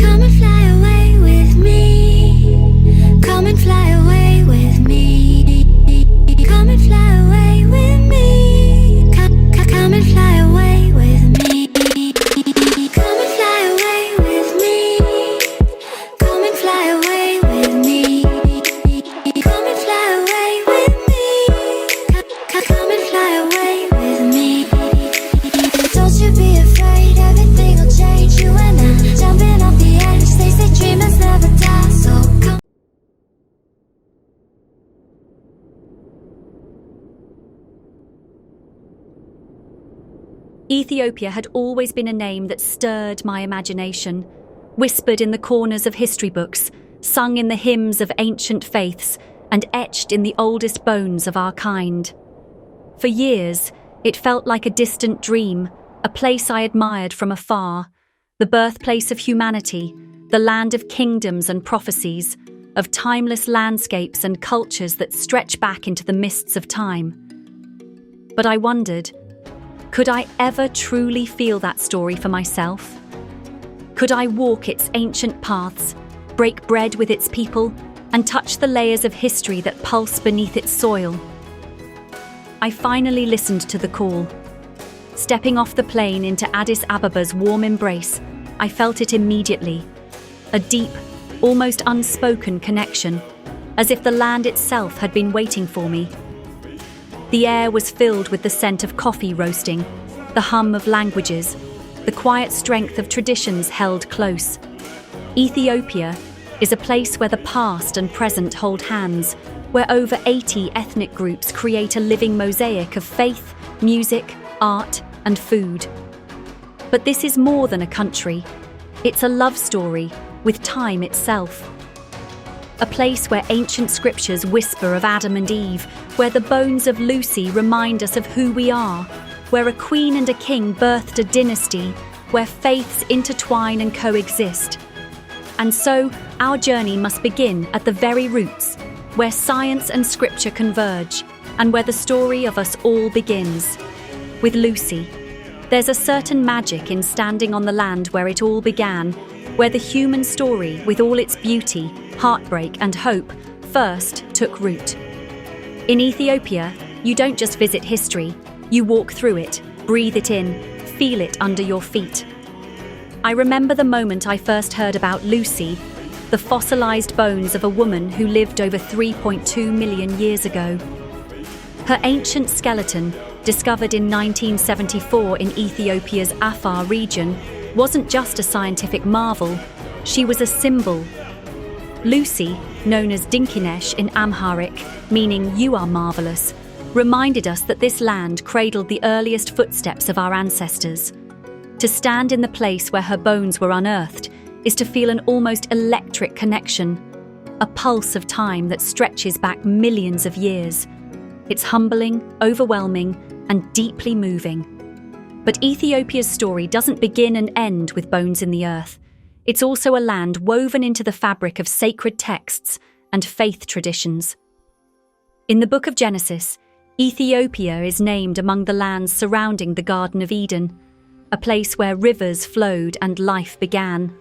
Come and fly away with me. Come and fly away with me. Come and fly away with me. Come and fly away with me. Come and fly away with me. Come and fly away with me. Come and fly away with me. Come and fly away with me. Don't you be afraid, everything will change. You and I jumping off the edge. They say dreamers never die, so come. Ethiopia had always been a name that stirred my imagination, whispered in the corners of history books, sung in the hymns of ancient faiths, and etched in the oldest bones of our kind. For years, it felt like a distant dream, a place I admired from afar, the birthplace of humanity, the land of kingdoms and prophecies, of timeless landscapes and cultures that stretch back into the mists of time. But I wondered, could I ever truly feel that story for myself? Could I walk its ancient paths, break bread with its people, and touch the layers of history that pulse beneath its soil? I finally listened to the call. Stepping off the plane into Addis Ababa's warm embrace, I felt it immediately. A deep, almost unspoken connection, as if the land itself had been waiting for me. The air was filled with the scent of coffee roasting, the hum of languages, the quiet strength of traditions held close. Ethiopia is a place where the past and present hold hands, where over 80 ethnic groups create a living mosaic of faith, music, art, and food. But this is more than a country. It's a love story with time itself. A place where ancient scriptures whisper of Adam and Eve, where the bones of Lucy remind us of who we are, where a queen and a king birthed a dynasty, where faiths intertwine and coexist. And so, our journey must begin at the very roots, where science and scripture converge, and where the story of us all begins. With Lucy, there's a certain magic in standing on the land where it all began, where the human story, with all its beauty, heartbreak, and hope, first took root. In Ethiopia, you don't just visit history, you walk through it, breathe it in, feel it under your feet. I remember the moment I first heard about Lucy, the fossilized bones of a woman who lived over 3.2 million years ago. Her ancient skeleton, discovered in 1974 in Ethiopia's Afar region, wasn't just a scientific marvel, she was a symbol. Lucy, known as Dinkinesh in Amharic, meaning "you are marvelous," reminded us that this land cradled the earliest footsteps of our ancestors. To stand in the place where her bones were unearthed is to feel an almost electric connection, a pulse of time that stretches back millions of years. It's humbling, overwhelming, and deeply moving. But Ethiopia's story doesn't begin and end with bones in the earth. It's also a land woven into the fabric of sacred texts and faith traditions. In the Book of Genesis, Ethiopia is named among the lands surrounding the Garden of Eden, a place where rivers flowed and life began.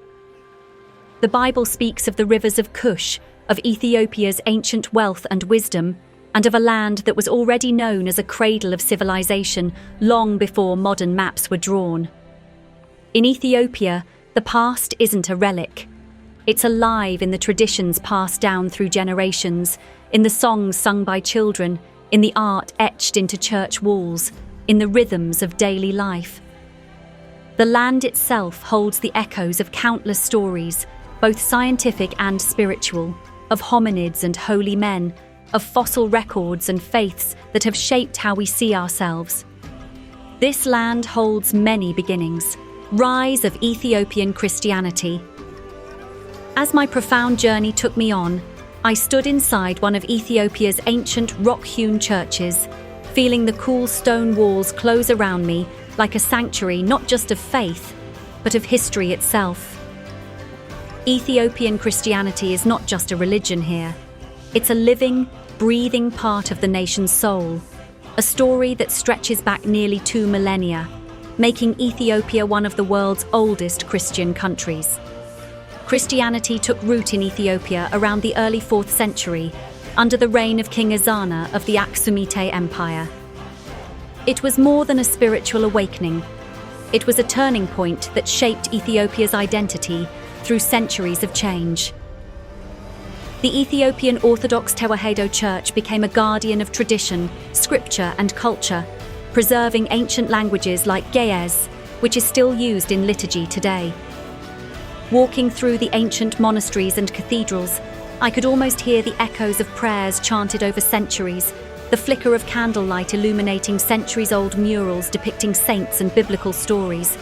The Bible speaks of the rivers of Cush, of Ethiopia's ancient wealth and wisdom, and of a land that was already known as a cradle of civilization long before modern maps were drawn. In Ethiopia, the past isn't a relic. It's alive in the traditions passed down through generations, in the songs sung by children, in the art etched into church walls, in the rhythms of daily life. The land itself holds the echoes of countless stories, both scientific and spiritual, of hominids and holy men, of fossil records and faiths that have shaped how we see ourselves. This land holds many beginnings. Rise of Ethiopian Christianity. As my profound journey took me on, I stood inside one of Ethiopia's ancient rock-hewn churches, feeling the cool stone walls close around me like a sanctuary not just of faith, but of history itself. Ethiopian Christianity is not just a religion here. It's a living, breathing part of the nation's soul, a story that stretches back nearly 2 millennia, making Ethiopia one of the world's oldest Christian countries. Christianity took root in Ethiopia around the early 4th century, under the reign of King Ezana of the Aksumite Empire. It was more than a spiritual awakening. It was a turning point that shaped Ethiopia's identity through centuries of change. The Ethiopian Orthodox Tewahedo Church became a guardian of tradition, scripture, and culture, preserving ancient languages like Ge'ez, which is still used in liturgy today. Walking through the ancient monasteries and cathedrals, I could almost hear the echoes of prayers chanted over centuries, the flicker of candlelight illuminating centuries-old murals depicting saints and biblical stories.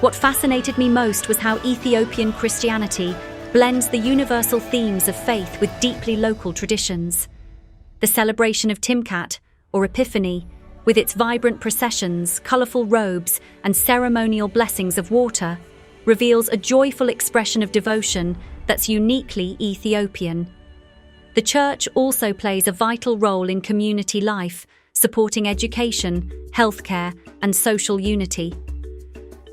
What fascinated me most was how Ethiopian Christianity blends the universal themes of faith with deeply local traditions. The celebration of Timkat, or Epiphany, with its vibrant processions, colourful robes, and ceremonial blessings of water, reveals a joyful expression of devotion that's uniquely Ethiopian. The church also plays a vital role in community life, supporting education, healthcare, and social unity.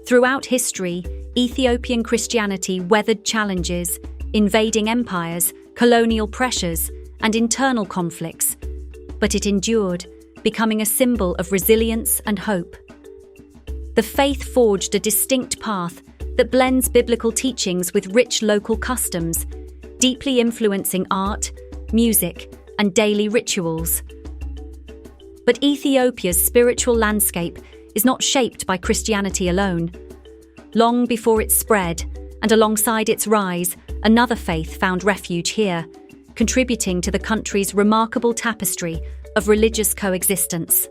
Throughout history, Ethiopian Christianity weathered challenges, invading empires, colonial pressures, and internal conflicts, but it endured, becoming a symbol of resilience and hope. The faith forged a distinct path that blends biblical teachings with rich local customs, deeply influencing art, music, and daily rituals. But Ethiopia's spiritual landscape is not shaped by Christianity alone. Long before its spread, and alongside its rise, another faith found refuge here, contributing to the country's remarkable tapestry of religious coexistence.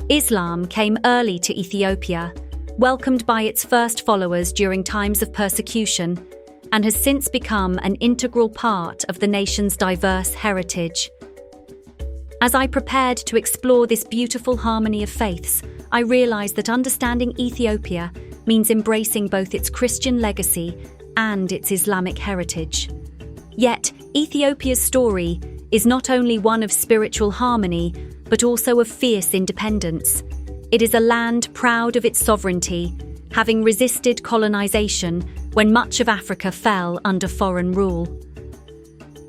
Islam came early to Ethiopia, welcomed by its first followers during times of persecution, and has since become an integral part of the nation's diverse heritage. As I prepared to explore this beautiful harmony of faiths, I realized that understanding Ethiopia means embracing both its Christian legacy and its Islamic heritage. Yet, Ethiopia's story is not only one of spiritual harmony, but also of fierce independence. It is a land proud of its sovereignty, having resisted colonization when much of Africa fell under foreign rule.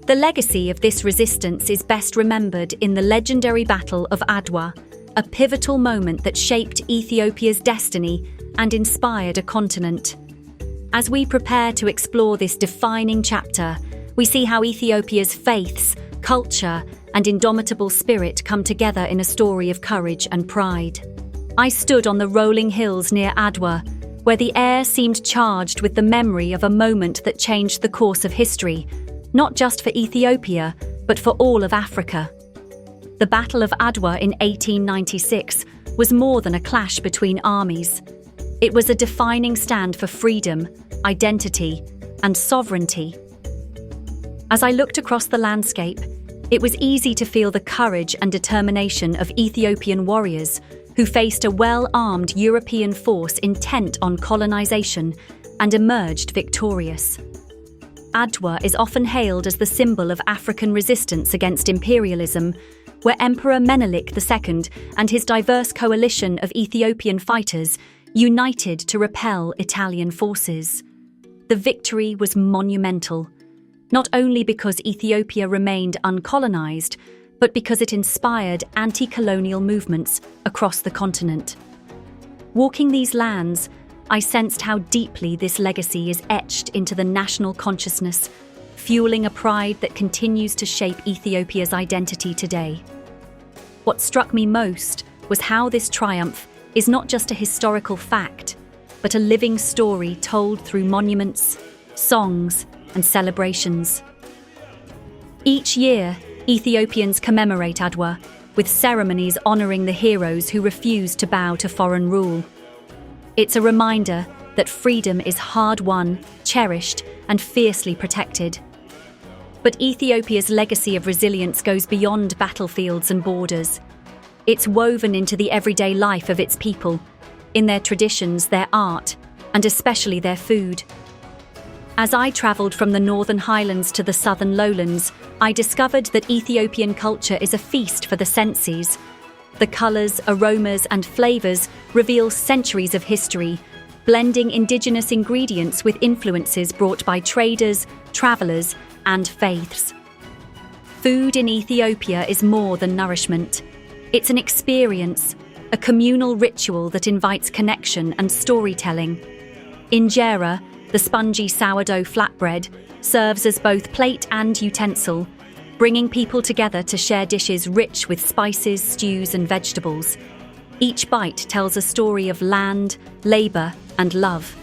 The legacy of this resistance is best remembered in the legendary Battle of Adwa, a pivotal moment that shaped Ethiopia's destiny and inspired a continent. As we prepare to explore this defining chapter, we see how Ethiopia's faiths, culture, and indomitable spirit come together in a story of courage and pride. I stood on the rolling hills near Adwa, where the air seemed charged with the memory of a moment that changed the course of history, not just for Ethiopia, but for all of Africa. The Battle of Adwa in 1896 was more than a clash between armies. It was a defining stand for freedom, identity, and sovereignty. As I looked across the landscape, it was easy to feel the courage and determination of Ethiopian warriors who faced a well-armed European force intent on colonization and emerged victorious. Adwa is often hailed as the symbol of African resistance against imperialism, where Emperor Menelik II and his diverse coalition of Ethiopian fighters united to repel Italian forces. The victory was monumental, not only because Ethiopia remained uncolonized, but because it inspired anti-colonial movements across the continent. Walking these lands, I sensed how deeply this legacy is etched into the national consciousness, fueling a pride that continues to shape Ethiopia's identity today. What struck me most was how this triumph is not just a historical fact, but a living story told through monuments, songs, and celebrations. Each year, Ethiopians commemorate Adwa, with ceremonies honoring the heroes who refused to bow to foreign rule. It's a reminder that freedom is hard-won, cherished, and fiercely protected. But Ethiopia's legacy of resilience goes beyond battlefields and borders. It's woven into the everyday life of its people, in their traditions, their art, and especially their food. As I travelled from the northern highlands to the southern lowlands, I discovered that Ethiopian culture is a feast for the senses. The colours, aromas, and flavours reveal centuries of history, blending indigenous ingredients with influences brought by traders, travelers, and faiths. Food in Ethiopia is more than nourishment. It's an experience, a communal ritual that invites connection and storytelling. Injera, the spongy sourdough flatbread, serves as both plate and utensil, bringing people together to share dishes rich with spices, stews, and vegetables. Each bite tells a story of land, labor, and love.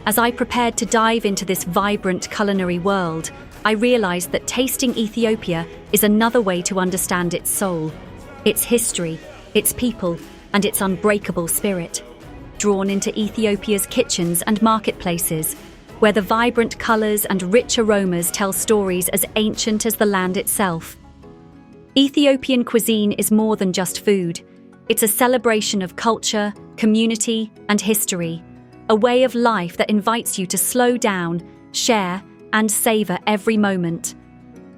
As I prepared to dive into this vibrant culinary world, I realized that tasting Ethiopia is another way to understand its soul, its history, its people, and its unbreakable spirit. Drawn into Ethiopia's kitchens and marketplaces, where the vibrant colors and rich aromas tell stories as ancient as the land itself. Ethiopian cuisine is more than just food. It's a celebration of culture, community, and history, a way of life that invites you to slow down, share, and savor every moment.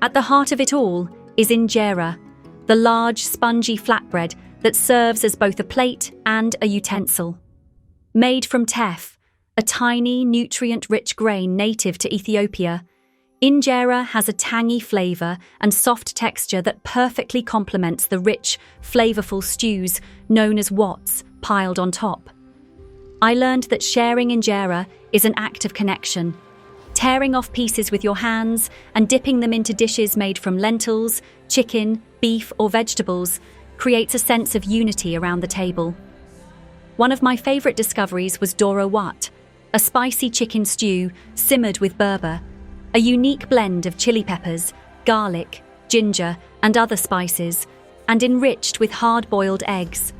At the heart of it all is injera, the large, spongy flatbread that serves as both a plate and a utensil. Made from teff, a tiny, nutrient-rich grain native to Ethiopia, injera has a tangy flavor and soft texture that perfectly complements the rich, flavorful stews known as wats piled on top. I learned that sharing injera is an act of connection, tearing off pieces with your hands and dipping them into dishes made from lentils, chicken, beef, or vegetables creates a sense of unity around the table. One of my favorite discoveries was doro wat, a spicy chicken stew simmered with berber, a unique blend of chili peppers, garlic, ginger, and other spices, and enriched with hard-boiled eggs.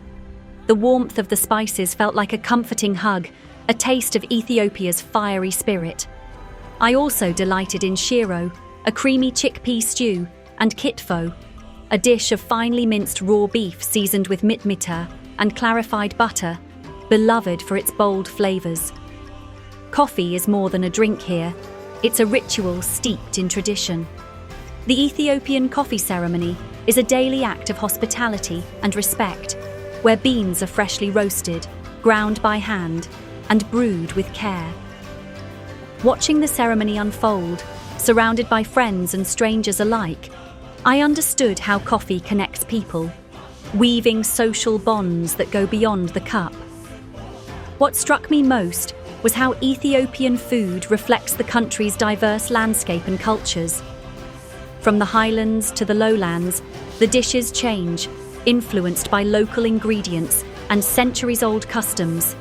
The warmth of the spices felt like a comforting hug, a taste of Ethiopia's fiery spirit. I also delighted in shiro, a creamy chickpea stew, and kitfo, a dish of finely minced raw beef seasoned with mitmita and clarified butter, beloved for its bold flavors. Coffee is more than a drink here. It's a ritual steeped in tradition. The Ethiopian coffee ceremony is a daily act of hospitality and respect, where beans are freshly roasted, ground by hand, and brewed with care. Watching the ceremony unfold, surrounded by friends and strangers alike, I understood how coffee connects people, weaving social bonds that go beyond the cup. What struck me most was how Ethiopian food reflects the country's diverse landscape and cultures. From the highlands to the lowlands, the dishes change, influenced by local ingredients and centuries-old customs.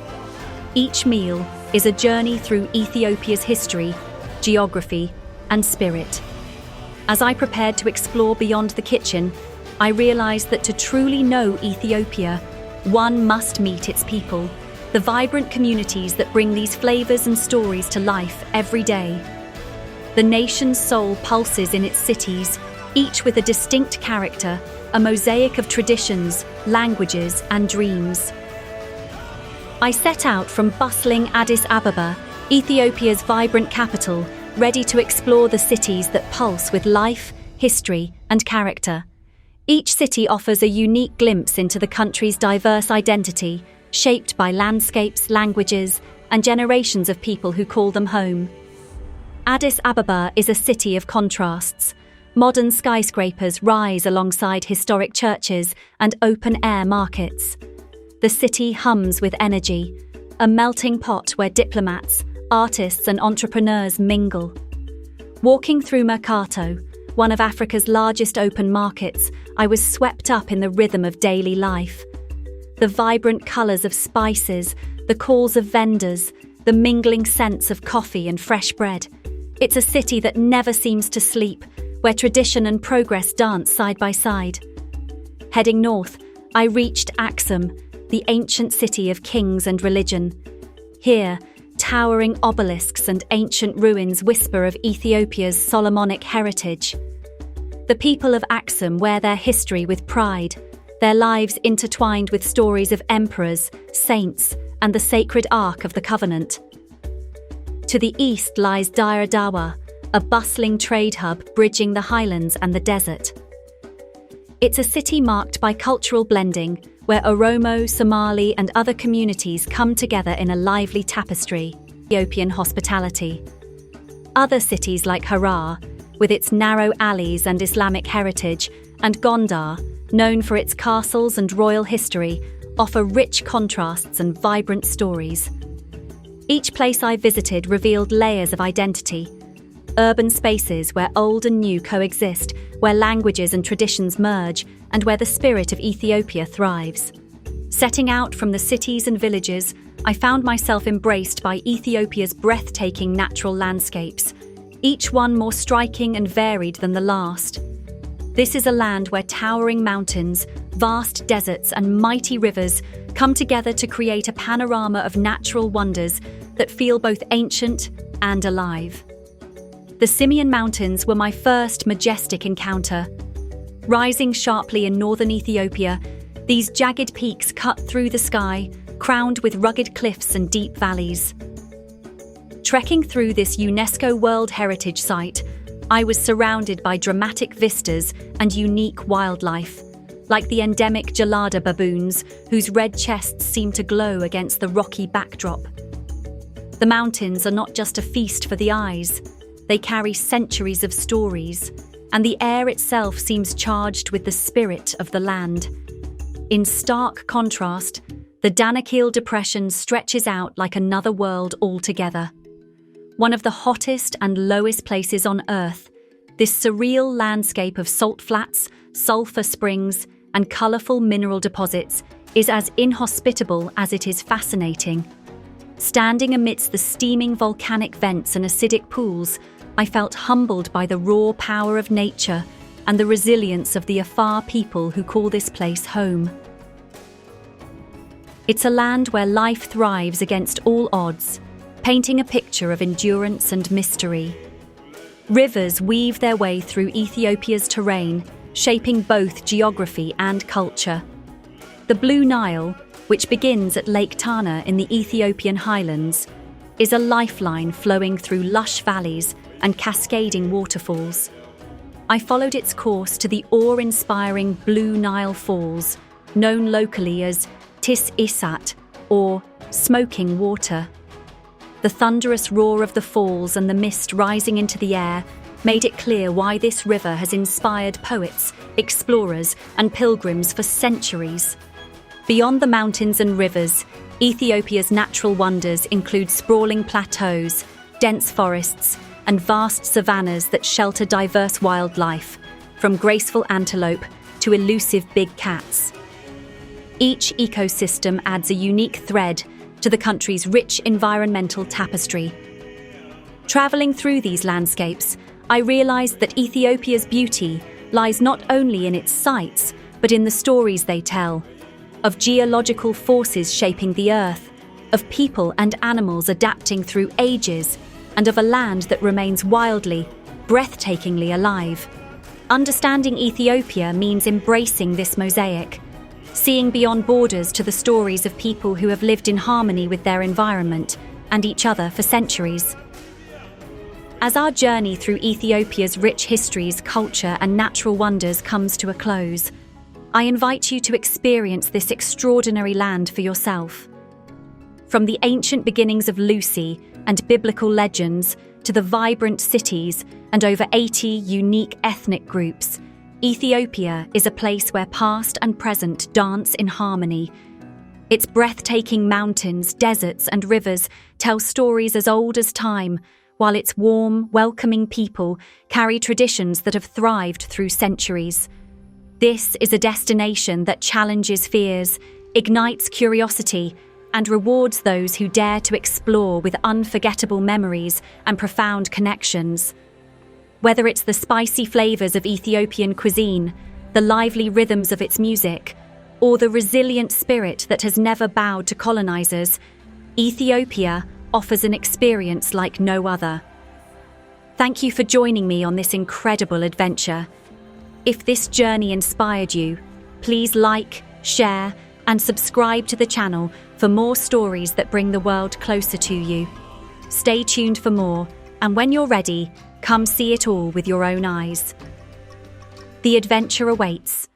Each meal is a journey through Ethiopia's history, geography, and spirit. As I prepared to explore beyond the kitchen, I realized that to truly know Ethiopia, one must meet its people, the vibrant communities that bring these flavors and stories to life every day. The nation's soul pulses in its cities, each with a distinct character, a mosaic of traditions, languages, and dreams. I set out from bustling Addis Ababa, Ethiopia's vibrant capital, ready to explore the cities that pulse with life, history, and character. Each city offers a unique glimpse into the country's diverse identity, shaped by landscapes, languages, and generations of people who call them home. Addis Ababa is a city of contrasts. Modern skyscrapers rise alongside historic churches and open-air markets. The city hums with energy, a melting pot where diplomats, artists, and entrepreneurs mingle. Walking through Mercato, one of Africa's largest open markets, I was swept up in the rhythm of daily life. The vibrant colours of spices, the calls of vendors, the mingling scents of coffee and fresh bread. It's a city that never seems to sleep, where tradition and progress dance side by side. Heading north, I reached Aksum, the ancient city of kings and religion. Here, towering obelisks and ancient ruins whisper of Ethiopia's Solomonic heritage. The people of Aksum wear their history with pride, their lives intertwined with stories of emperors, saints, and the sacred Ark of the Covenant. To the east lies Dire Dawa, a bustling trade hub bridging the highlands and the desert. It's a city marked by cultural blending, where Oromo, Somali, and other communities come together in a lively tapestry, Ethiopian hospitality. Other cities like Harar, with its narrow alleys and Islamic heritage, and Gondar, known for its castles and royal history, offer rich contrasts and vibrant stories. Each place I visited revealed layers of identity, urban spaces where old and new coexist, where languages and traditions merge, and where the spirit of Ethiopia thrives. Setting out from the cities and villages, I found myself embraced by Ethiopia's breathtaking natural landscapes, each one more striking and varied than the last. This is a land where towering mountains, vast deserts, and mighty rivers come together to create a panorama of natural wonders that feel both ancient and alive. The Simien Mountains were my first majestic encounter. Rising sharply in northern Ethiopia, these jagged peaks cut through the sky, crowned with rugged cliffs and deep valleys. Trekking through this UNESCO World Heritage Site, I was surrounded by dramatic vistas and unique wildlife, like the endemic gelada baboons, whose red chests seem to glow against the rocky backdrop. The mountains are not just a feast for the eyes, they carry centuries of stories, and the air itself seems charged with the spirit of the land. In stark contrast, the Danakil Depression stretches out like another world altogether. One of the hottest and lowest places on Earth, this surreal landscape of salt flats, sulfur springs, and colourful mineral deposits is as inhospitable as it is fascinating. Standing amidst the steaming volcanic vents and acidic pools, I felt humbled by the raw power of nature and the resilience of the Afar people who call this place home. It's a land where life thrives against all odds, painting a picture of endurance and mystery. Rivers weave their way through Ethiopia's terrain, shaping both geography and culture. The Blue Nile, which begins at Lake Tana in the Ethiopian highlands, is a lifeline flowing through lush valleys and cascading waterfalls. I followed its course to the awe-inspiring Blue Nile Falls, known locally as Tis Isat, or smoking water. The thunderous roar of the falls and the mist rising into the air made it clear why this river has inspired poets, explorers, and pilgrims for centuries. Beyond the mountains and rivers, Ethiopia's natural wonders include sprawling plateaus, dense forests, and vast savannas that shelter diverse wildlife, from graceful antelope to elusive big cats. Each ecosystem adds a unique thread to the country's rich environmental tapestry. Travelling through these landscapes, I realised that Ethiopia's beauty lies not only in its sights, but in the stories they tell, of geological forces shaping the earth, of people and animals adapting through ages, and of a land that remains wildly, breathtakingly alive. Understanding Ethiopia means embracing this mosaic, seeing beyond borders to the stories of people who have lived in harmony with their environment and each other for centuries. As our journey through Ethiopia's rich histories, culture, and natural wonders comes to a close, I invite you to experience this extraordinary land for yourself. From the ancient beginnings of Lucy and biblical legends to the vibrant cities and over 80 unique ethnic groups, Ethiopia is a place where past and present dance in harmony. Its breathtaking mountains, deserts, and rivers tell stories as old as time, while its warm, welcoming people carry traditions that have thrived through centuries. This is a destination that challenges fears, ignites curiosity, and rewards those who dare to explore with unforgettable memories and profound connections. Whether it's the spicy flavors of Ethiopian cuisine, the lively rhythms of its music, or the resilient spirit that has never bowed to colonizers, Ethiopia offers an experience like no other. Thank you for joining me on this incredible adventure. If this journey inspired you, please like, share, and subscribe to the channel for more stories that bring the world closer to you. Stay tuned for more, and when you're ready, come see it all with your own eyes. The adventure awaits.